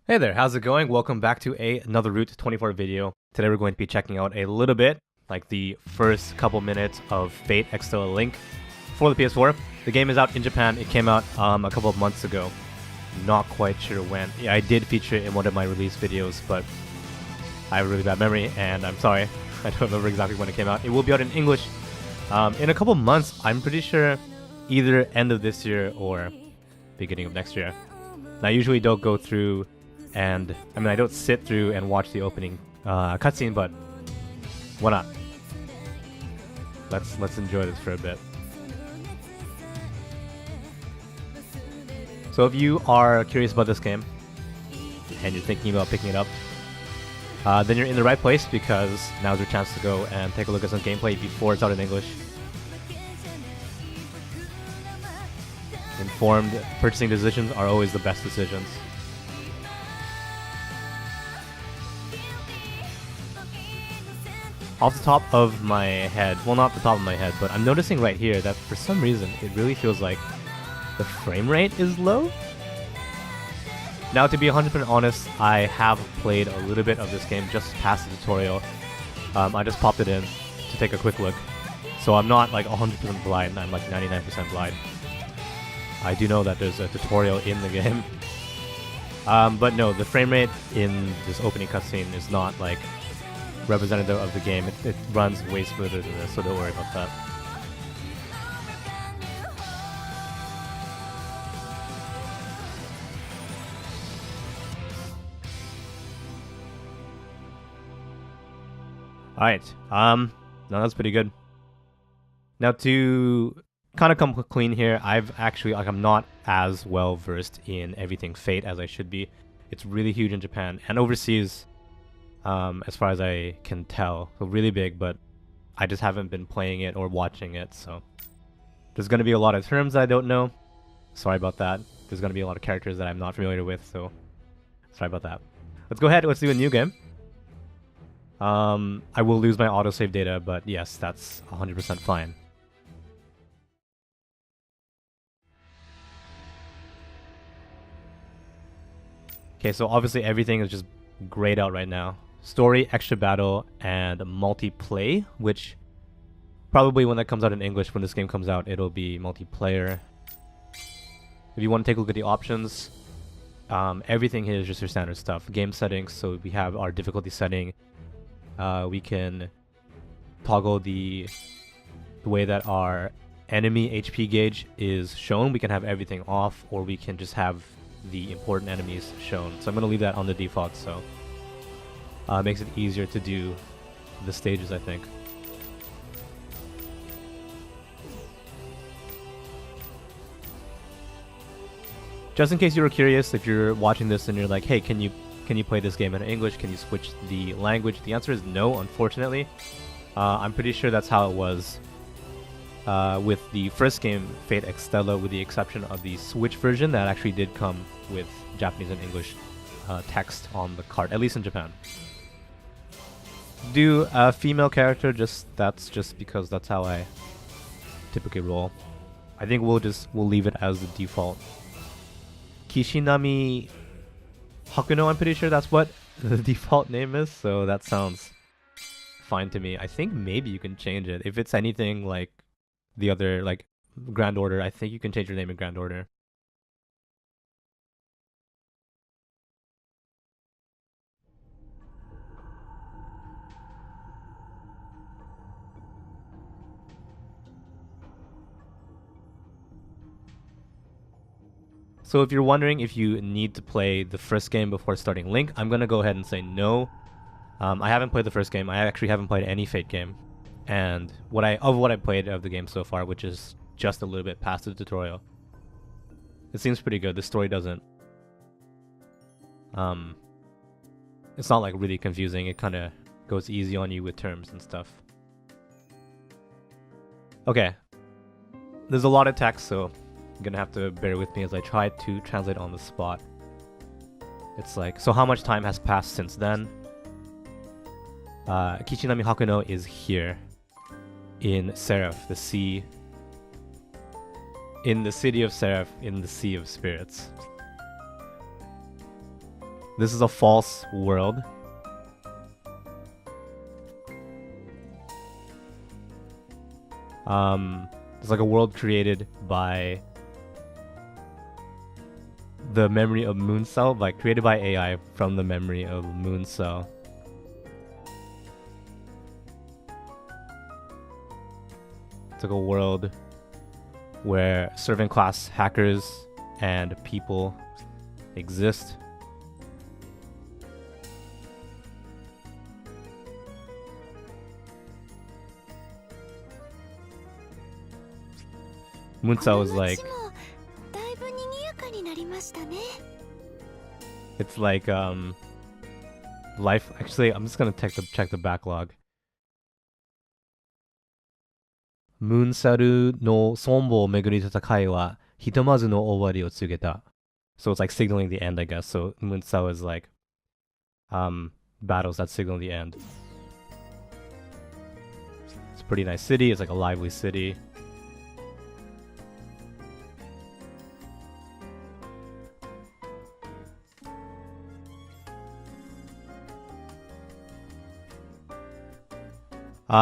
Hey there, how's it going? Welcome back to another Route 24 video. Today we're going to be checking out a little bit, like the first couple minutes of Fate EXTELLA LINK for the PS4. The game is out in Japan. It came out a couple of months ago. Not quite sure when. Yeah, I did feature it in one of my release videos, but I have a really bad memory, and I'm sorry. I don't remember exactly when it came out. It will be out in English in a couple months. I'm pretty sure either end of this year or beginning of next year. Now, I usually don't go through and I don't sit through and watch the opening cutscene, but why not? Let's enjoy this for a bit. So if you are curious about this game and you're thinking about picking it up, then you're in the right place, because now's your chance to go and take a look at some gameplay before it's out in English. Informed purchasing decisions are always the best decisions. Off the top of my head, well, not the top of my head, but I'm noticing right here that for some reason it really feels like the frame rate is low. Now, to be 100% honest, I have played a little bit of this game just past the tutorial. I just popped it in to take a quick look. So I'm not like 100% blind, I'm like 99% blind. I do know that there's a tutorial in the game. But no, the frame rate in this opening cutscene is not like representative of the game. It runs way smoother than this, so don't worry about that. Alright, no, that's pretty good. Now, to kind of come clean here, I'm not as well versed in everything Fate as I should be. It's really huge in Japan and overseas, as far as I can tell. So really big, but I just haven't been playing it or watching it, so there's going to be a lot of terms that I don't know. Sorry about that. There's going to be a lot of characters that I'm not familiar with, so sorry about that. Let's go ahead, let's do a new game. I will lose my autosave data, but yes, that's 100% fine. Okay, so obviously everything is just grayed out right now. Story, extra battle, and multiplay, which probably when that comes out in English, when this game comes out, it'll be multiplayer. If you want to take a look at the options, everything here is just your standard stuff. Game settings, so we have our difficulty setting. We can toggle the way that our enemy HP gauge is shown. We can have everything off, or we can just have the important enemies shown. So I'm going to leave that on the default, so makes it easier to do the stages, I think. Just in case you were curious, if you're watching this and you're like, hey, can you play this game in English? Can you switch the language? The answer is no, unfortunately. I'm pretty sure that's how it was with the first game, Fate EXTELLA, with the exception of the Switch version that actually did come with Japanese and English text on the cart, at least in Japan. Do a female character, that's just because that's how I typically roll. I think we'll leave it as the default. Kishinami Hakuno, I'm pretty sure that's what the default name is, so that sounds fine to me. I think maybe you can change it. If it's anything like the other, like Grand Order, I think you can change your name in Grand Order. So if you're wondering if you need to play the first game before starting Link, I'm going to go ahead and say no. I haven't played the first game. I actually haven't played any Fate game. And what I played of the game so far, which is just a little bit past the tutorial, it seems pretty good. The story doesn't... it's not like really confusing. It kind of goes easy on you with terms and stuff. Okay. There's a lot of text, so you're gonna have to bear with me as I try to translate on the spot. It's like, so how much time has passed since then? Kishinami Hakuno is here in Seraph, the sea. In the city of Seraph, in the Sea of Spirits. This is a false world. It's like a world created by the memory of Moon Cell, like created by AI from the memory of Moon Cell. It's like a world where servant class hackers and people exist. Moon Cell is like, it's like life. Actually, I'm just gonna check the backlog. Moon Cell no Sonbo Meguri Tatakai wa Hitomazu no Owari o Tsugeta. So it's like signaling the end, I guess. So Moon Cell is like battles that signal the end. It's a pretty nice city. It's like a lively city.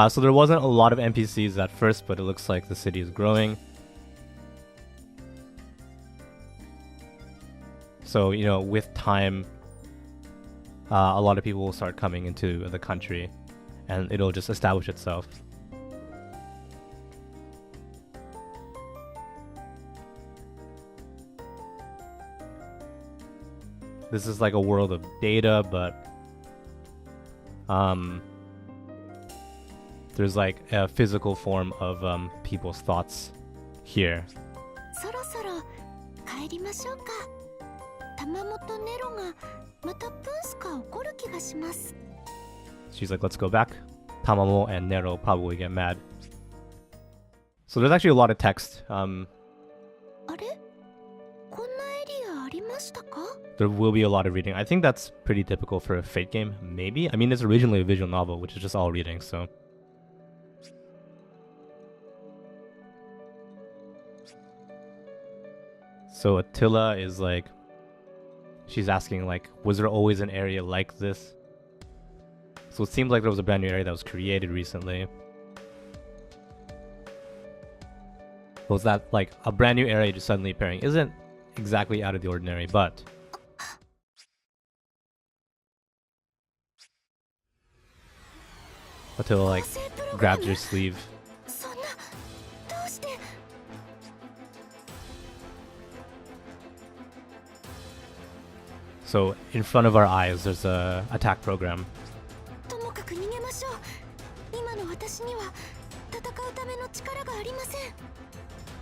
So there wasn't a lot of NPCs at first, but it looks like the city is growing. So, you know, with time, a lot of people will start coming into the country, and it'll just establish itself. This is like a world of data, but there's like a physical form of people's thoughts here. She's like, let's go back. Tamamo and Nero probably get mad. So there's actually a lot of text. There will be a lot of reading. I think that's pretty typical for a Fate game, maybe? I mean, it's originally a visual novel, which is just all reading, so... So Attila is like, she's asking like, was there always an area like this? So it seems like there was a brand new area that was created recently. Was that like a brand new area just suddenly appearing? Isn't exactly out of the ordinary, but Attila like grabs your sleeve. So in front of our eyes, there's a attack program.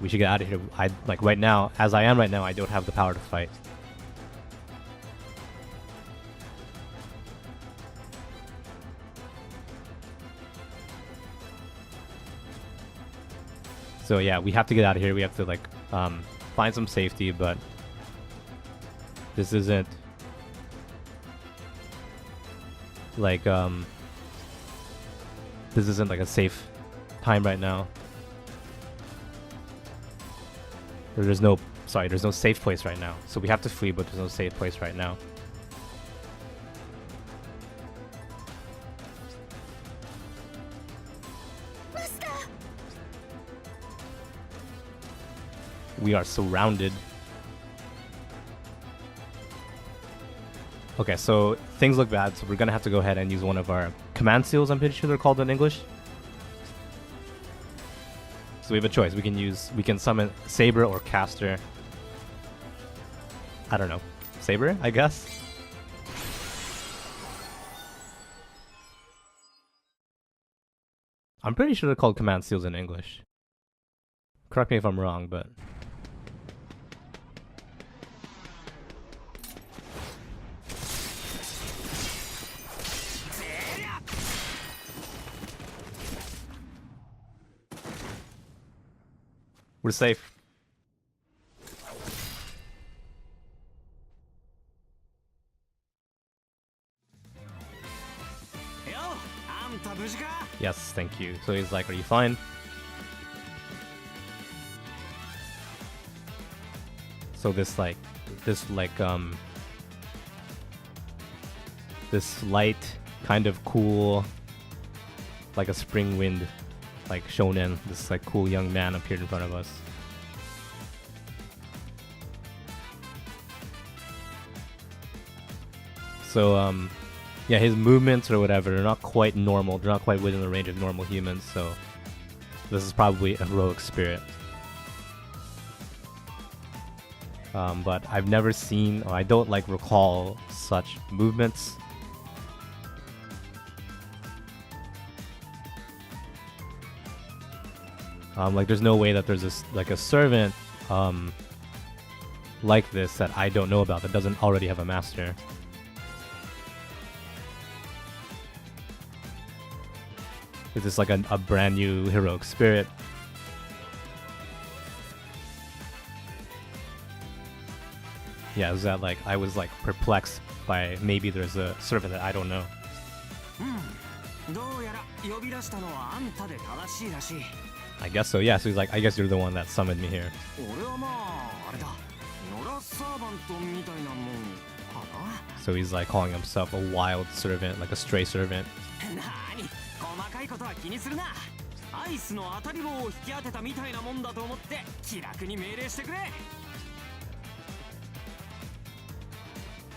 We should get out of here. Like right now, as I am right now, I don't have the power to fight. So yeah, we have to get out of here. We have to like find some safety, but this isn't like this isn't like a safe time right now. There's no safe place right now. So we have to flee, but there's no safe place right now. We are surrounded. Okay, so things look bad, so we're gonna have to go ahead and use one of our command seals, I'm pretty sure they're called in English. So we have a choice. We can summon Saber or Caster. I don't know. Saber, I guess? I'm pretty sure they're called command seals in English. Correct me if I'm wrong, but... we're safe. Yes, thank you. So he's like, are you fine? So this this light, kind of cool, like a spring wind, like shonen, this like cool young man appeared in front of us. So yeah, his movements or whatever are not quite normal. They're not quite within the range of normal humans, so this is probably a heroic spirit. But I've never seen, or I don't like recall such movements. Like there's no way that there's this like a servant like this that I don't know about that doesn't already have a master. Is this like a brand new heroic spirit? Yeah, is that like I was like perplexed by maybe there's a servant that I don't know. I guess so, yeah. So he's like, I guess you're the one that summoned me here. So he's like calling himself a wild servant, like a stray servant.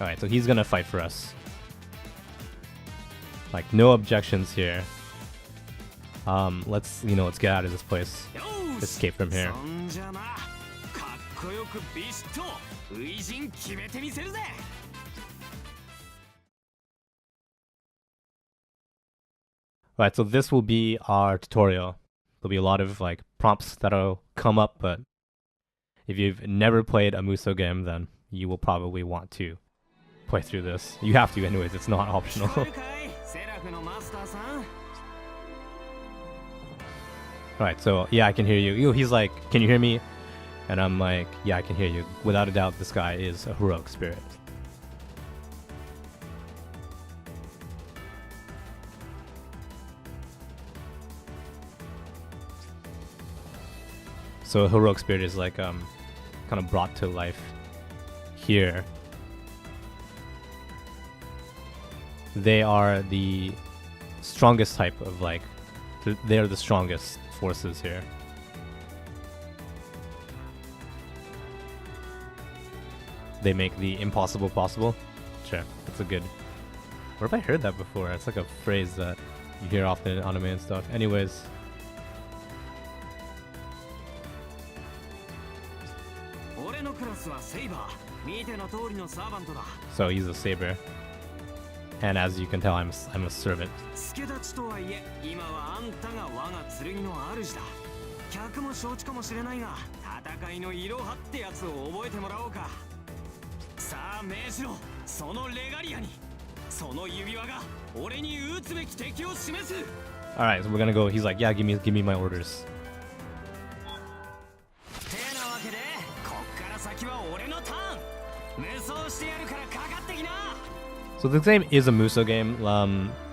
Alright, so he's gonna fight for us. Like, no objections here. Let's get out of this place. Escape from here. Alright, so this will be our tutorial. There'll be a lot of like prompts that'll come up, but if you've never played a Muso game, then you will probably want to play through this. You have to anyways, it's not optional. Alright, so yeah, I can hear you. He's like, can you hear me? And I'm like, yeah, I can hear you. Without a doubt, this guy is a heroic spirit. So a heroic spirit is like kind of brought to life here. They are the strongest type of like, they are the strongest forces here. They make the impossible possible. Sure, that's a good. Where have I heard that before? It's like a phrase that you hear often in anime and stuff. Anyways. So he's a saber. And as you can tell, I'm a servant. Alright, so we're gonna go. He's like, yeah, give me my orders. So this game is a Muso game.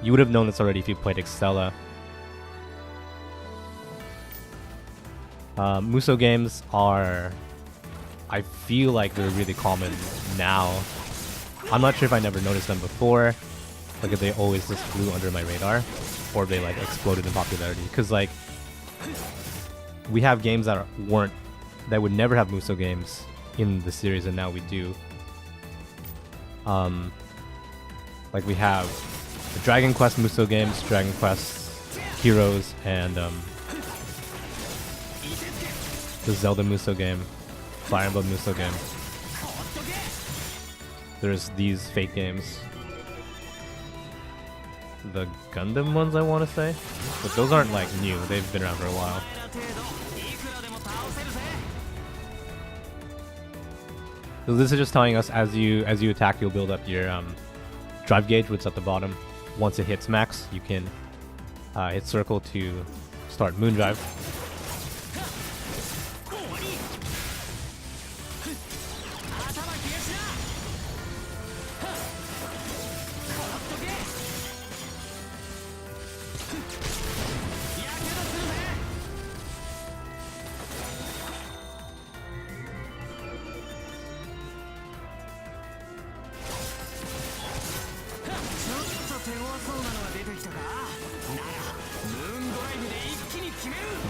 You would have known this already if you played EXTELLA. Muso games are, I feel like they're really common now. I'm not sure if I never noticed them before, like if they always just flew under my radar, or if they like exploded in popularity. Because like, we have games that would never have Muso games in the series, and now we do. Like we have the Dragon Quest Muso games, Dragon Quest Heroes, and the Zelda Muso game, Fire Emblem Muso game. There's these fake games. The Gundam ones, I want to say, but those aren't like new. They've been around for a while. So this is just telling us as you attack, you'll build up your drive gauge, which is at the bottom. Once it hits max, you can hit circle to start moon drive.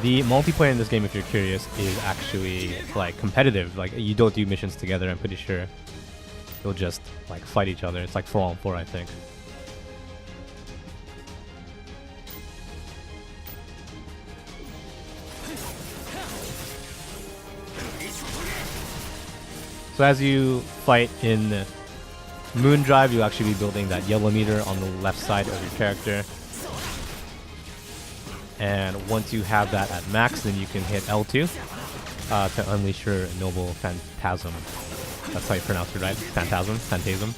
The multiplayer in this game, if you're curious, is actually like competitive. Like you don't do missions together. I'm pretty sure you'll just like fight each other. It's like 4-on-4, I think. So as you fight in Moon Drive, you'll actually be building that yellow meter on the left side of your character. And once you have that at max, then you can hit L2 to unleash your Noble Phantasm. That's how you pronounce it, right? Phantasm? Phantasm.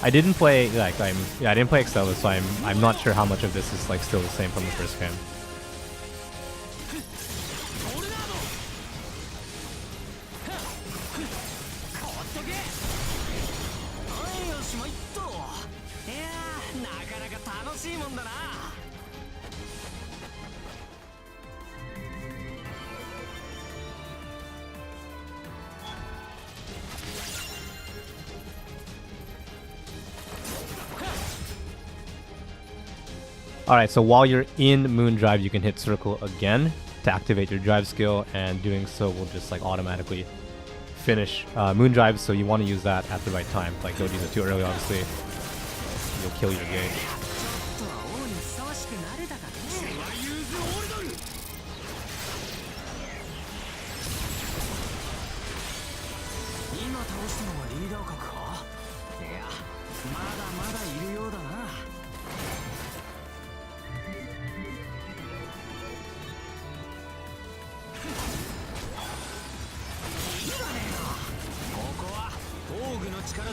I didn't play I didn't play EXTELLA, so I'm not sure how much of this is like still the same from the first game. Alright, so while you're in Moon Drive, you can hit circle again to activate your drive skill, and doing so will just like automatically finish Moon Drive, so you want to use that at the right time. Like don't use it too early, obviously. You'll kill your gauge.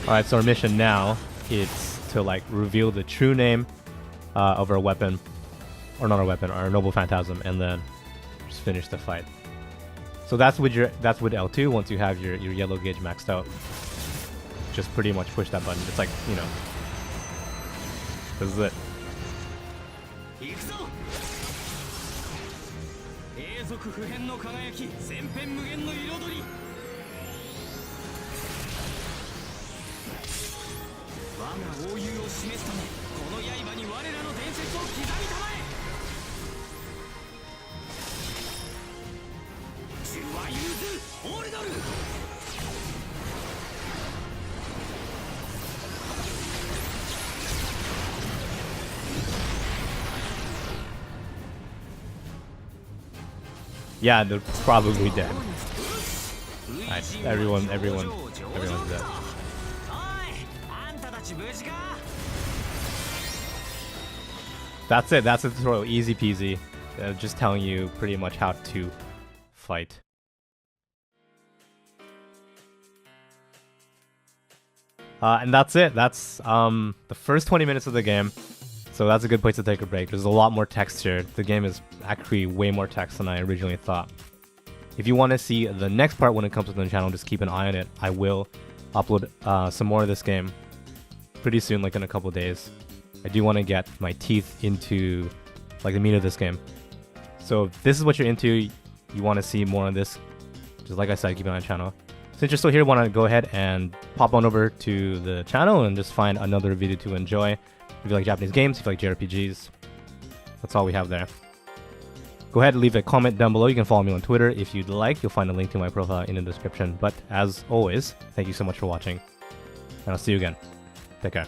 Alright, so our mission now is to like reveal the true name of our weapon, or not our weapon, our Noble Phantasm, and then just finish the fight. So that's with L2. Once you have your yellow gauge maxed out, just pretty much push that button. It's like, you know, this is it. Yeah, they're probably dead. Nice. Everyone's dead. That's it. That's the tutorial. Easy peasy. Just telling you pretty much how to fight. And that's it. That's the first 20 minutes of the game. So that's a good place to take a break. There's a lot more text here. The game is actually way more text than I originally thought. If you want to see the next part when it comes to the channel, just keep an eye on it. I will upload some more of this game pretty soon, like in a couple days. I do want to get my teeth into like the meat of this game. So if this is what you're into, you want to see more on this, just like I said, keep an eye on the channel. Since you're still here, want to go ahead and pop on over to the channel and just find another video to enjoy. If you like Japanese games, if you like JRPGs, that's all we have there. Go ahead and leave a comment down below. You can follow me on Twitter if you'd like. You'll find a link to my profile in the description. But as always, thank you so much for watching, and I'll see you again. Take care.